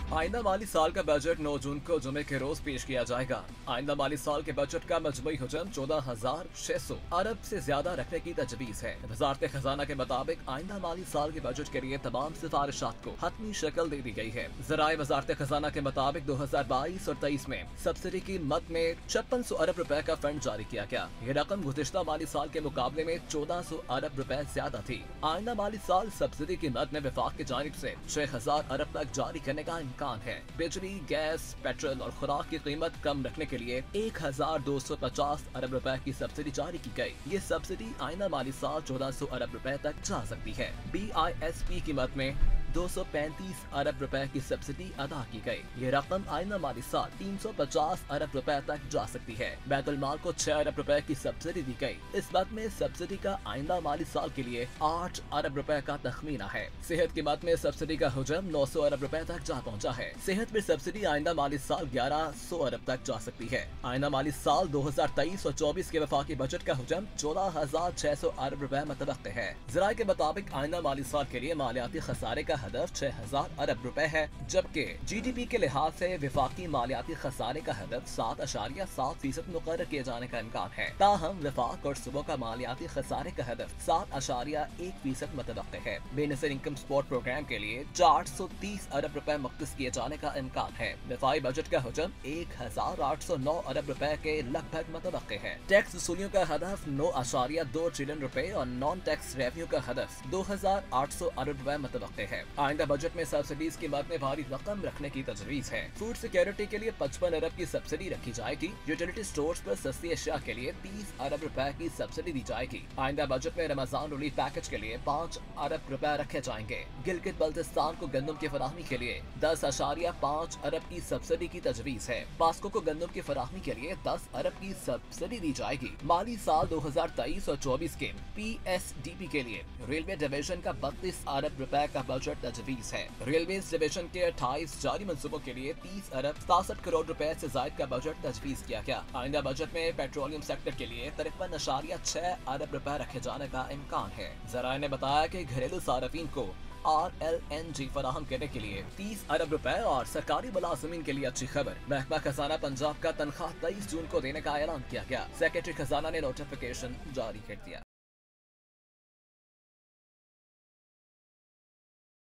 आइंदा माली साल का बजट 9 जून को जुमे के रोज पेश किया जाएगा। आइंदा माली साल के बजट का मजमूई हजम 14,600 अरब से ज्यादा रखने की तजवीज है। वजारत खजाना के मुताबिक आइंदा माली साल के बजट के लिए तमाम सिफारिशात को हतमी शक्ल दे दी गई है। जराए वजारत खजाना के मुताबिक 2022 और 23 में सब्सिडी की मद में 5600 अरब रुपए का फंड जारी किया गया। ये रकम गुज़िश्ता माली साल के मुकाबले में 1400 अरब रुपए ज्यादा थी। आइंदा माली साल सब्सिडी की मद में विफाक की जानिब से 6000 अरब तक जारी करने का इम्कान है। बिजली, गैस, पेट्रोल और खुराक की कीमत कम रखने के लिए 1250 अरब रुपए की सब्सिडी जारी की गई। ये सब्सिडी आइंदा माली साल 1400 अरब रुपए तक जा सकती है। BISP की मद में 235 अरब रुपए की सब्सिडी अदा की गई। ये रकम आइंदा माली साल 350 अरब रुपए तक जा सकती है। बैतुल माल को 6 अरब रुपए की सब्सिडी दी गई। इस मद में सब्सिडी का आइंदा माली साल के लिए 8 अरब रुपए का तखमीना है। सेहत की मद में सब्सिडी का हुजम 900 अरब रुपए तक जा पहुंचा है। सेहत में सब्सिडी आइंदा माली साल 1100 अरब तक जा सकती है। आइंदा माली साल 2023 और 24 के वफाकी बजट का हुजम 14,600 अरब रुपए मुतवक्किल है। जराये के मुताबिक आइंदा माली साल के लिए मालियाती खसारे का हदफ 6000 अरब रुपए है, जबकि GDP के लिहाज से विफाकी मालियाती खसारे का हदफ 7.7% मुकर्रर किए जाने का इम्कान है। ताहम विफाक और सूबों का मालियाती खसारे का हदफ 7.1% मुतवक्किल है। बेनज़ीर इनकम सपोर्ट प्रोग्राम के लिए 430 अरब रुपए मुख्तस किए जाने का इम्कान है। विफाई बजट का हुजम 1809 अरब रुपए के लगभग मुतवक्किल है। टैक्स वसूलियों का हदफ 9.2 ट्रिलियन रुपए और नॉन टैक्स रेवेन्यू का हदफ 2800 अरब रुपए मुतवक्किल है। आइंदा बजट में सब्सिडीज की मद में भारी रकम रखने की तजवीज है। फूड सिक्योरिटी के लिए 55 अरब की सब्सिडी रखी जाएगी। यूटिलिटी स्टोर्स पर सस्ती अशिया के लिए 30 अरब रुपए की सब्सिडी दी जाएगी। आइंदा बजट में रमजान रिलीफ पैकेज के लिए 5 अरब रुपए रखे जाएंगे। गिलगित बल्तिस्तान को गंदम की फराहमी के लिए 10.5 अरब की सब्सिडी की तजवीज है। पास्को को गंदम की फराहमी के लिए 10 अरब की सब्सिडी दी जाएगी। माली साल 2023 और 24 के PSDP के लिए रेलवे डिवीजन का 32 अरब रुपए का बजट तजवीज है। रेलवे डिवीजन के 28 जारी मंसूबों के लिए 30 अरब 67 करोड़ रुपए से जायद का बजट तजवीज किया गया। आइंदा बजट में पेट्रोलियम सेक्टर के लिए 53.6 अरब रुपए रखे जाने का इम्कान है। जराये ने बताया कि घरेलू सार्फिन को RLNG फराहम करने के लिए 30 अरब रुपए और सरकारी मुलाजिमीन के लिए अच्छी खबर। महकमा खजाना पंजाब का तनख्वाह 23 जून को देने का ऐलान किया गया। सेक्रेटरी खजाना ने नोटिफिकेशन जारी कर दिया।